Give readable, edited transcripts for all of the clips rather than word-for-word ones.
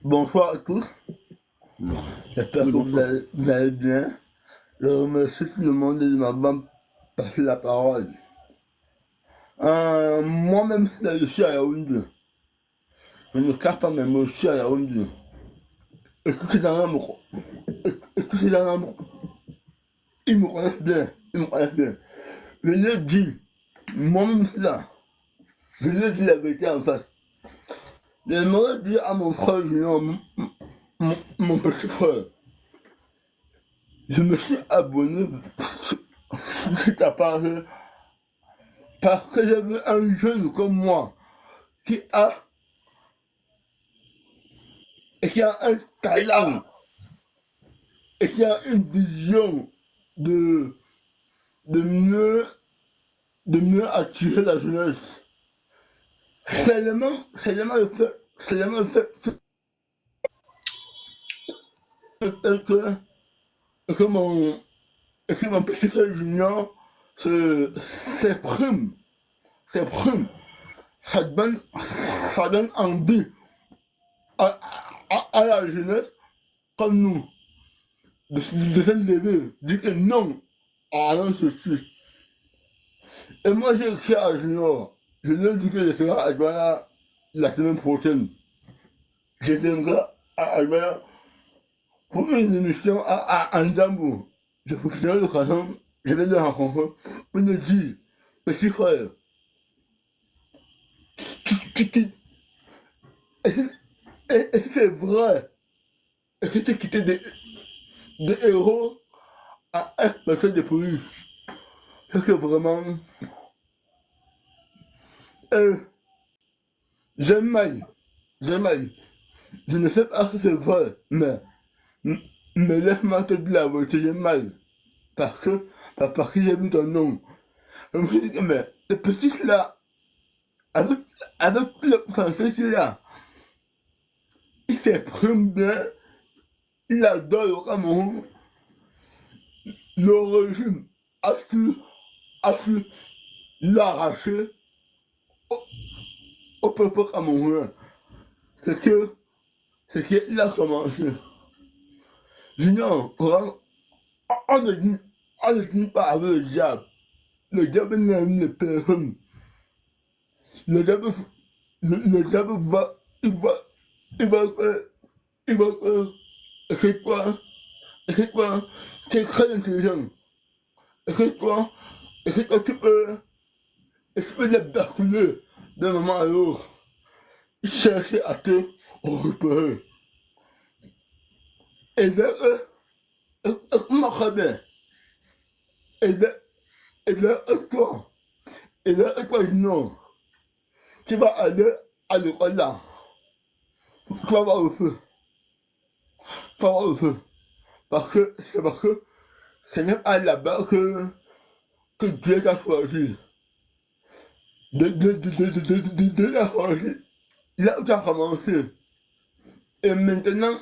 Bonsoir à tous, j'espère Oui, que bonsoir. vous allez bien. Je remercie tout le monde de m'avoir passé la parole. Moi-même, je suis à Yaoundé. Je ne cache pas mes mots, je suis à Yaoundé. Et tous ces gens-là ils me connaissent bien. Ils me connaissent bien. Je leur dis, moi-même là, je leur dis la vérité en face. J'aimerais dire à mon frère junior, mon petit frère, je me suis abonné sur ta page parce que j'avais un jeune comme moi qui a, qui a un talent et qui a une vision de, de, mieux, de mieux attirer la jeunesse. Seulement que, que, mon, que mon petit frère junior s'exprime, s'exprime, ça donne envie à, à la jeunesse comme nous de se lever, dire que non à ceci. Et moi j'ai écrit à Junior, je lui ai dit que je serai à Douala la semaine prochaine. Je viendrai à Douala pour une émission à Andambo. Je profiterai de l'occasion, je vais le rencontrer pour lui dire, petit frère, est-ce que c'est vrai? Est-ce que tu as quitté des héros à un personne de police? Est-ce que vraiment, euh, j'ai mal, j'ai mal. Je ne sais pas si c'est vrai, mais laisse-moi te dire la vérité, j'ai mal. Parce que j'ai vu ton nom. Je me suis dit que, mais le petit là, avec, avec le français qu'il a, il s'exprime bien, il adore le Cameroun, le régime a su l'arracher au, au peuple camerounais. C'est que, c'est qu'il a commencé. Junior, on ne dit pas avec le diable. Le diable n'aime les personnes. Le diable, le diable il va, il va, écoute-toi, écoute-toi, tu es très intelligent. Écoute-toi, écoute-toi, tu peux les basculer d'un moment à l'autre. Chercher à te repérer. Et là, écoute-moi très bien. Et là, toi, non, tu vas aller à l'école là. Tu vas voir le feu. Tu vas voir le feu. Parce que c'est même à là-bas que Dieu t'a choisi. De la choisi. Là où tu as commencé. Et maintenant,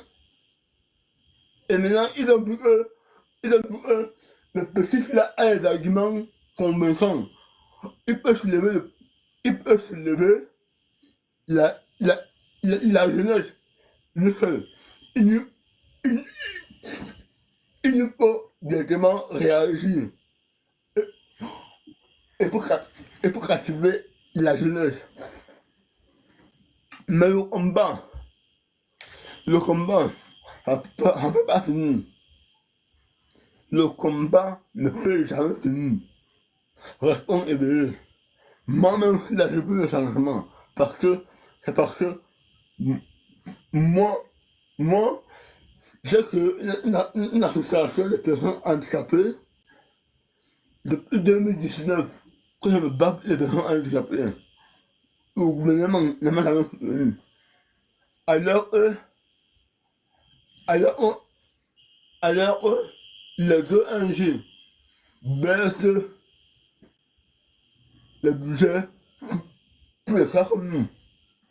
ils ont vu que le petit là a des arguments convaincants. Il peut se lever, il peut se lever la, la, la jeunesse. Le seul. Il, il, il faut directement réagir. Et, et pour, et pour captiver la jeunesse. Mais le combat, ça ne peut pas finir. Le combat ne peut jamais finir. Restons éveillés. Moi-même, là, je veux le changement. C'est parce que moi, moi, j'ai créé une association de personnes handicapées depuis 2019 que je me bats pour les personnes handicapées. Le gouvernement n'a jamais soutenu. Alors que, alors que, alors que les deux ONG baissent le budget pour les cas comme nous.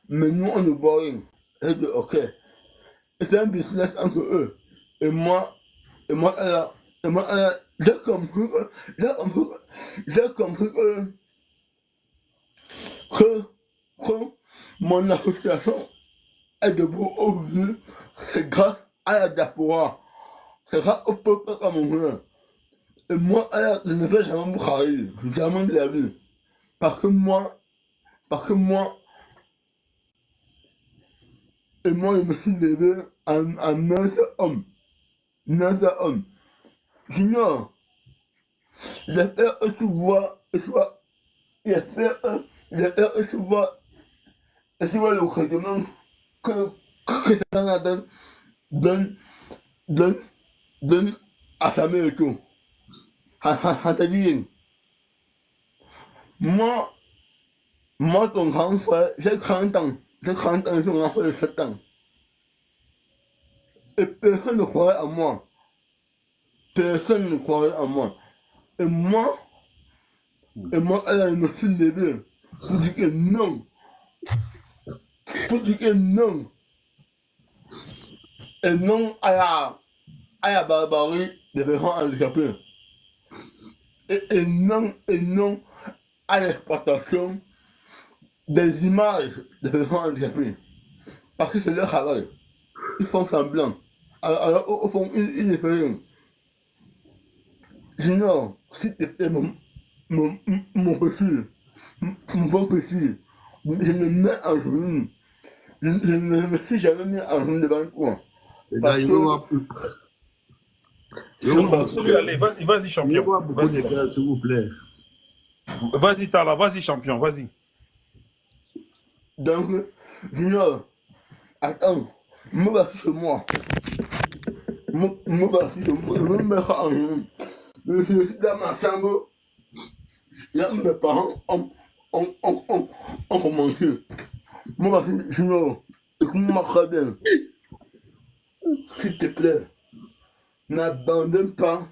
Mais nous, on ne voit rien. Et je dis, ok. Et c'est un business entre eux. Et moi, alors, j'ai compris j'ai compris que mon association est debout aujourd'hui, c'est grâce à la diaspora. C'est grâce au peuple camerounais. Et moi, je ne vais jamais me trahir, jamais de la vie. Parce que moi, et moi, je me suis levé en 9 hommes. 9 hommes. Sinon, j'espère que tu vois, j'espère que tu vois le traitement que Canada donne, donne, donne à sa mère et tout. C'est-à-dire, moi, ton grand frère, j'ai 30 ans. J'ai 30 ans, j'ai un enfant de 7 ans. Et personne ne croyait en moi. Personne ne croyait en moi. Et moi, elle me suis levé pour dire que non. Pour dire que non. Et non à la barbarie des personnes handicapées. Et non à l'exploitation des images des personnes handicapées. Parce que c'est leur travail. Ils font semblant. Alors, au fond, ils ne font rien. Sinon, s'il te plaît, mon petit, mon bon petit, je me mets en genoux. Je ne me suis jamais mis en genoux devant toi. Les gars, Parce je que, vois, je vois, Continue, allez, vas-y, je champion. vois beaucoup de gars, s'il vous plaît. Vas-y, Tala, vas-y, champion, vas-y. donc, sinon, attends, me voici chez moi. Me voici chez moi. Je me mets en genoux. Je suis dans ma chambre. Là, mes parents ont commencé. Me voici, sinon, écoute-moi très bien. S'il te plaît, n'abandonne pas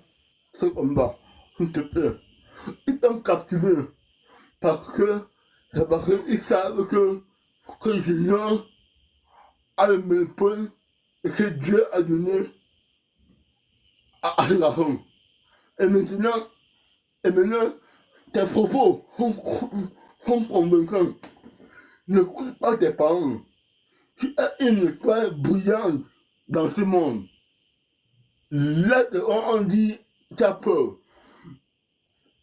ce combat. S'il te plaît. Ils t'ont capturé parce que c'est parce qu'ils savent que Junior a le monopole et que Dieu a donné à la femme. Et maintenant, tes propos sont convaincants. N'écoute pas tes parents. Tu es une étoile brillante dans ce monde. Là, on dit, tu as peur.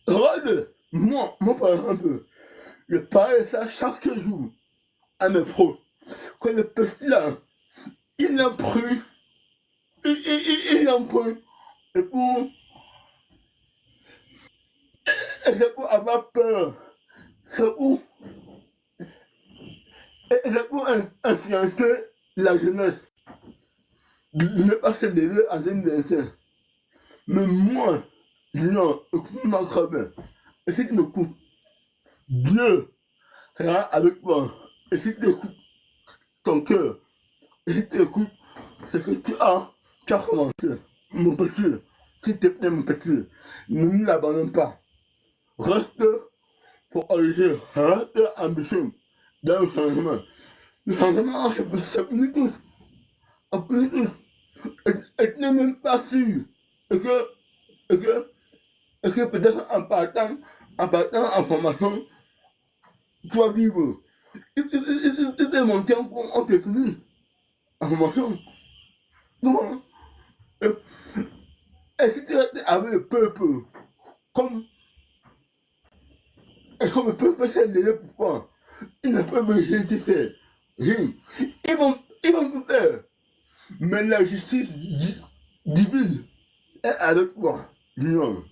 Regarde, moi par exemple, je parle ça chaque jour à mes pros. Que le petit là, il a pris, il a pris, et pour, et c'est pour avoir peur. C'est pour, et c'est pour influencer la jeunesse. De ne pas se lever à une. Mais moi, non, écoute-moi très bien. Et si tu m'écoutes, Dieu sera avec toi. Et si tu écoutes ton cœur, et si tu écoutes ce que tu as commencé, mon petit, s'il te plaît, mon petit, ne l'abandonne pas. Reste pour agir, reste ambitieux dans le changement. Le changement, c'est plus tout. En plus tout. Et tu n'es même pas sûr. Et que, et que, et que peut-être en formation, tu vas vivre. Il est monté en technique, en formation. Non. Et si tu restes avec le peuple, comme, et comme le peuple s'est levé pour toi, ils ne peuvent rien te faire. Rien. Ils vont tout faire. Mais la justice divine est avec toi. Non.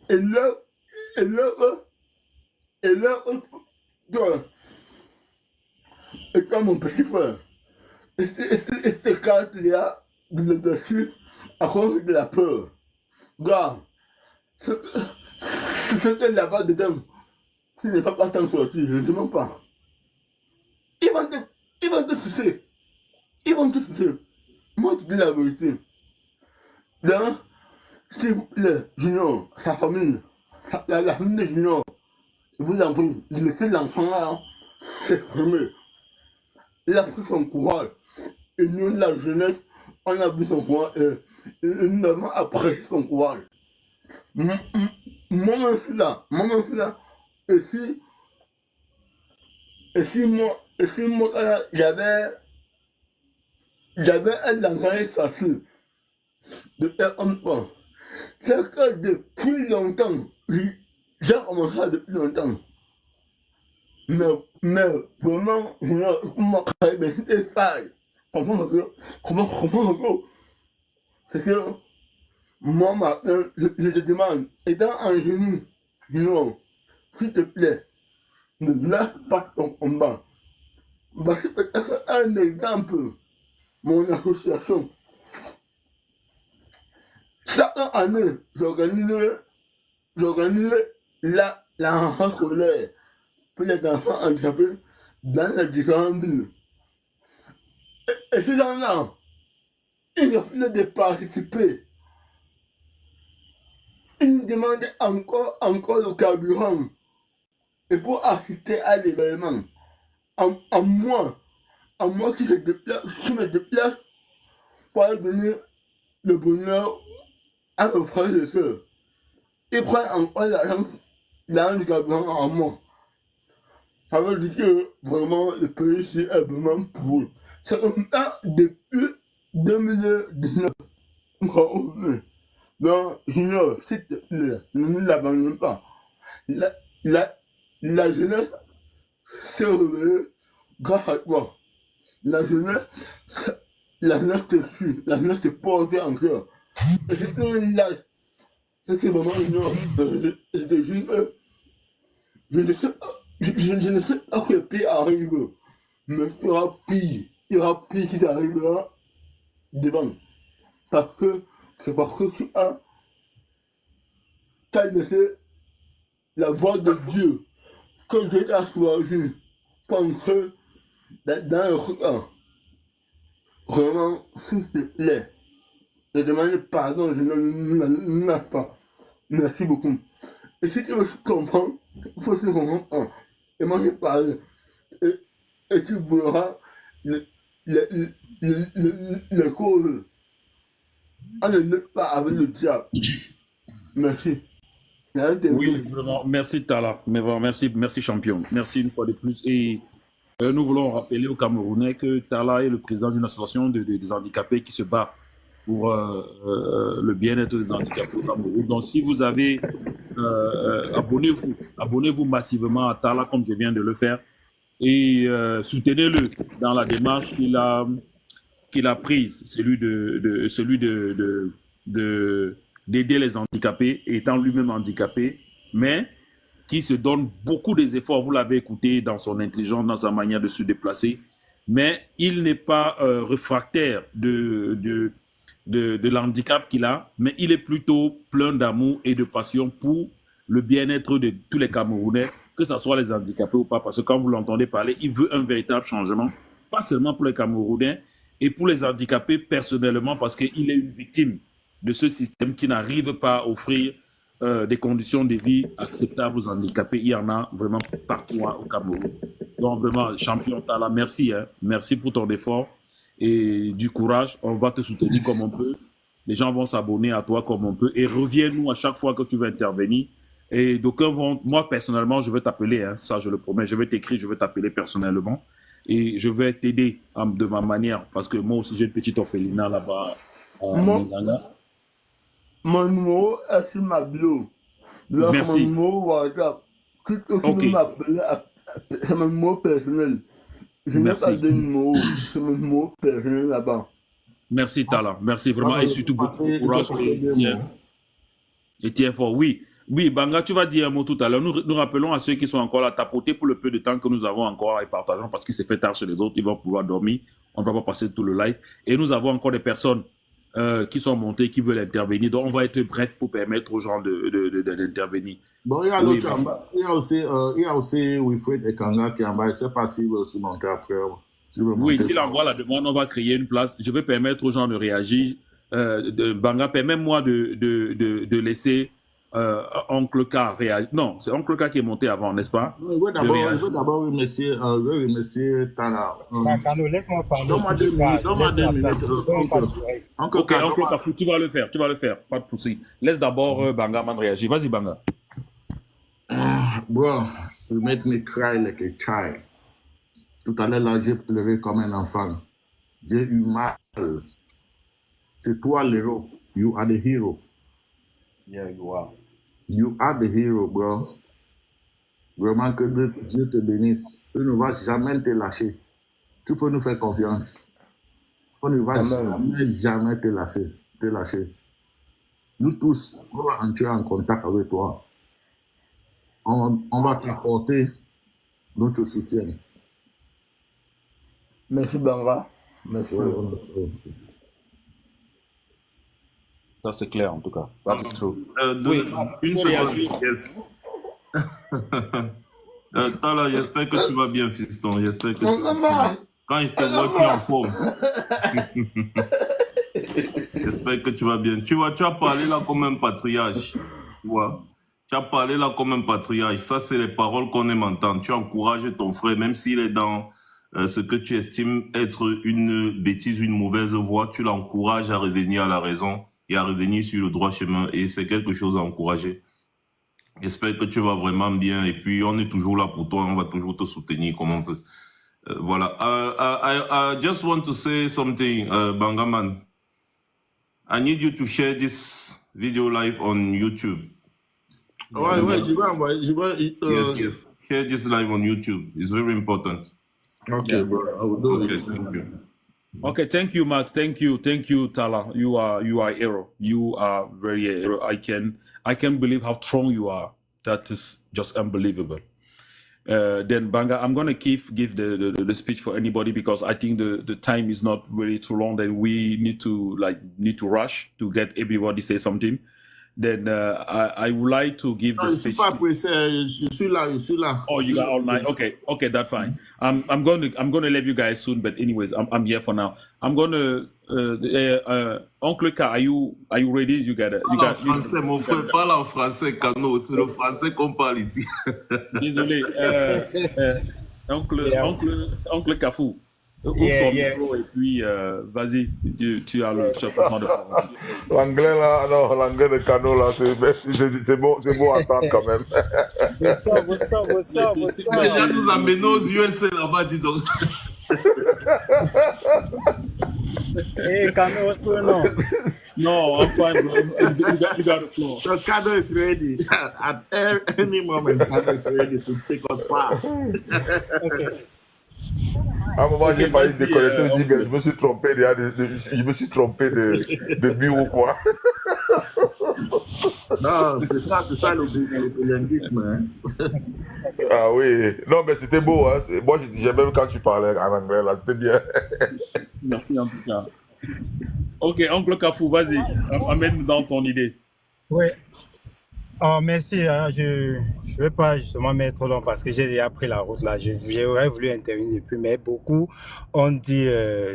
Et là, et là, et là, toi, et toi, mon petit frère, et cette carte-là, de dessus, à cause de la peur. Regarde, ce que là-bas dedans, ce n'est pas tant sorti, je ne demande pas. Ils vont te, ils vont te sucer. Ils vont te sucer. Moi, je te dis la vérité. Là, s'il vous plaît, Junior, sa famille, la famille de Junior, je vous en prie, laissez l'enfant là s'exprimer. Il a pris son courage. Et nous, la jeunesse, on a vu son courage et nous avons apprécié son courage. Moi-même, je suis là. Et si Et si moi, j'avais un langage facile de faire comme ça. C'est que depuis longtemps, j'ai commencé ça depuis longtemps. Mais vraiment, comment c'est ça? Comment c'est que moi, matin, je te demande, étant en genou, non, s'il te plaît, ne lâche pas ton combat. Voici peut-être un exemple, mon association. Chaque année, j'organise la rentrée scolaire pour les enfants handicapés dans les différentes villes. Et ces gens-là, ils refusent de participer. Ils nous demandent encore le carburant. Et pour assister à l'événement, à moi qui me déplace pour aller donner le bonheur à mes frères et sœurs. Ils prennent encore l'argent du carburant à moi. Ça veut dire que vraiment le pays ici est vraiment pour eux. C'est comme ça depuis 2019. Donc, Junior, s'il te plaît, ne nous l'abandonne pas. La jeunesse s'est réveillée grâce à toi. La jeunesse te suit, la jeunesse te porte en cœur. Et si tu lâches, c'est que vraiment, Junior, je te dis que je ne sais pas que le pire arrive, mais il y aura pire qui t'arrivera devant. C'est parce que tu as laissé la voix de Dieu, que Dieu t'a choisi, penser dans le regard. Vraiment, s'il te plaît, je demande pardon, je ne lâche pas. Merci beaucoup. Et si tu veux comprendre, il faut que tu comprennes. Et moi, je parle. Et tu verras les causes. On ne lutte pas avec le diable. Merci. Oui, vraiment, merci Tala. Mais vraiment, merci champion. Merci une fois de plus. Et nous voulons rappeler aux Camerounais que Tala est le président d'une association des handicapés qui se bat pour le bien-être des handicapés au Cameroun. Donc, si vous avez, abonnez-vous massivement à Tala comme je viens de le faire et soutenez-le dans la démarche qu'il a prise, celui d'aider les handicapés, étant lui-même handicapé, mais qui se donne beaucoup des efforts. Vous l'avez écouté dans son intelligence, dans sa manière de se déplacer, mais il n'est pas réfractaire de l'handicap qu'il a, mais il est plutôt plein d'amour et de passion pour le bien-être de tous les Camerounais, que ce soit les handicapés ou pas, parce que quand vous l'entendez parler, il veut un véritable changement, pas seulement pour les Camerounais, et pour les handicapés personnellement, parce qu'il est une victime de ce système qui n'arrive pas à offrir des conditions de vie acceptables aux handicapés. Il y en a vraiment partout au Cameroun. Donc vraiment, champion Tala, merci. Hein. Merci pour ton effort et du courage. On va te soutenir comme on peut. Les gens vont s'abonner à toi comme on peut. Et reviens-nous à chaque fois que tu veux intervenir. Et d'aucuns vont... Moi, personnellement, je vais t'appeler. Hein, ça, je le promets. Je vais t'écrire, je vais t'appeler personnellement. Et je vais t'aider de ma manière. Parce que moi aussi, j'ai une petite orphelinat là-bas à Minganga. Mon numéro est sur ma bio. Là, mon numéro WhatsApp. Si tu veux m'appeler, c'est mon numéro personnel. Je n'ai pas de numéro, c'est mon numéro personnel là-bas. Merci Tala, merci vraiment. Et surtout beaucoup de courage. Et tiens fort, oui. Oui, Banga, tu vas dire un mot tout à l'heure. Nous rappelons à ceux qui sont encore là, tapoter pour le peu de temps que nous avons encore et partageons parce qu'il s'est fait tard chez les autres. Ils vont pouvoir dormir. On ne va pas passer tout le live. Et nous avons encore des personnes qui sont montées, qui veulent intervenir. Donc, on va être bref pour permettre aux gens d'intervenir. Bon, il y a l'autre en bas. Il y a aussi Wilfred Ekanga qui est en bas. Je ne sais pas s'il veut aussi monter après. Oui, s'il envoie la demande, on va créer une place. Je vais permettre aux gens de réagir. Banga, permets-moi de laisser Oncle K réagir. Non, c'est Oncle K qui est monté avant, n'est-ce pas? Je veux d'abord remercier Tala. Laisse-moi parler. Donne-moi 2 minutes. Oncle K, tu vas le faire, pas de souci. Laisse d'abord Banga man réagir. Vas-y, Banga. Bro, you make me cry like a child. Tout à l'heure, là, j'ai pleuré comme un enfant. J'ai eu mal. C'est toi l'héros. You are the hero. Yeah, you are. You are the hero, bro. Vraiment que Dieu te bénisse. Il ne va jamais te lâcher. Tu peux nous faire confiance. On ne va jamais te lâcher. Nous tous, on va entrer en contact avec toi. On va t'apporter notre soutien. Merci Banga. Merci. Ça, c'est clair, en tout cas. That is true. Une seconde. Yes. Tala, j'espère que tu vas bien, fiston. J'espère que tu vas bien. Quand je te vois, tu es en forme. J'espère que tu vas bien. Tu vois, tu as parlé là comme un patriarche. Tu vois, tu as parlé là comme un patriarche. Ça, c'est les paroles qu'on aime entendre. Tu encourages ton frère, même s'il est dans ce que tu estimes être une bêtise, une mauvaise voie. Tu l'encourages à revenir à la raison et à revenir sur le droit chemin. Et c'est quelque chose à encourager. J'espère que tu vas vraiment bien. Et puis, on est toujours là pour toi. On va toujours te soutenir comme on peut. Voilà. I just want to say something, Bangaman. I need you to share this video live on YouTube. Ouais, je vais envoyer. Yes. Share this live on YouTube. It's very important. Okay, bro. I will do it. Thank you. Okay, thank you, Max. Thank you, Tala. You are a hero. You are very a hero. I can believe how strong you are. That is just unbelievable. Then Banga, I'm gonna give the speech for anybody because I think the time is not really too long. Then we need to rush to get everybody say something. Then I would like to give the speech. Je suis là. Oh, you got all night. Okay, that's fine. I'm gonna leave you guys soon, but anyways, I'm here for now. I'm gonna Uncle K, are you ready? You got it. Parle en français, mon frère. Parle en français, Cano. C'est le français qu'on parle ici. Désolé, Oncle Kafou. Ouvre ton micro et puis vas-y, tu as le chapeau de parole. L'anglais là, non, l'anglais de Cano là, c'est beau à entendre quand même. What's up? Déjà nous amenons aux USA là-bas, dis donc. Hey, Cano, what's going on? No, I'm fine, bro. You got the floor. So Cano is ready. At any moment, Cano is ready to take us far. Okay. À un moment, j'ai failli déconnecter, je me suis trompé de bureau, quoi. Non, c'est ça le linguisme. Ah oui, non, mais c'était beau, hein. Moi, j'ai même quand tu parlais en anglais, là, c'était bien. Merci en tout cas. Ok, Oncle Kafou, vas-y, amène dans ton idée. Oui. Oh, merci. Hein. Je ne vais pas justement mettre long parce que j'ai déjà pris la route là. J'aurais voulu intervenir depuis, mais beaucoup ont dit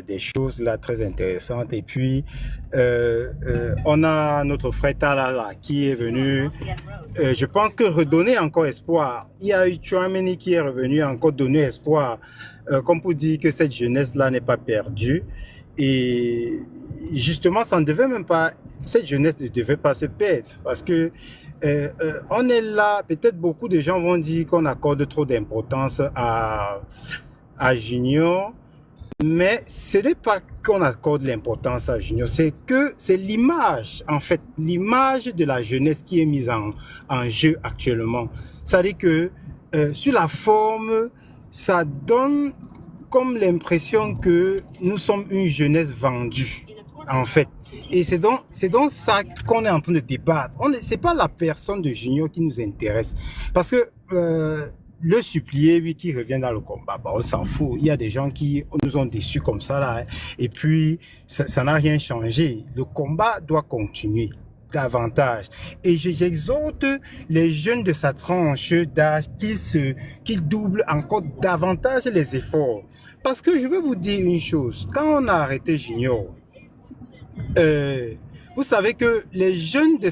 des choses là très intéressantes. Et puis, on a notre frère Tala là qui est venu, je pense que redonner encore espoir. Il y a eu Chouameni qui est revenu encore donner espoir, comme pour dire que cette jeunesse là n'est pas perdue. Et justement, ça ne devait même pas, cette jeunesse ne devait pas se perdre parce que on est là, peut-être beaucoup de gens vont dire qu'on accorde trop d'importance à Junior, mais ce n'est pas qu'on accorde l'importance à Junior, c'est que c'est l'image, en fait, l'image de la jeunesse qui est mise en jeu actuellement. C'est-à-dire que sur la forme, ça donne comme l'impression que nous sommes une jeunesse vendue, en fait. Et c'est donc ça qu'on est en train de débattre. C'est pas la personne de Junior qui nous intéresse. Parce que le supplié, lui, qui revient dans le combat, bah, on s'en fout. Il y a des gens qui nous ont déçus comme ça, là. Hein. Et puis, ça n'a rien changé. Le combat doit continuer davantage. Et j'exhorte les jeunes de sa tranche d'âge qu'ils doublent encore davantage les efforts. Parce que je veux vous dire une chose. Quand on a arrêté Junior, vous savez que les jeunes de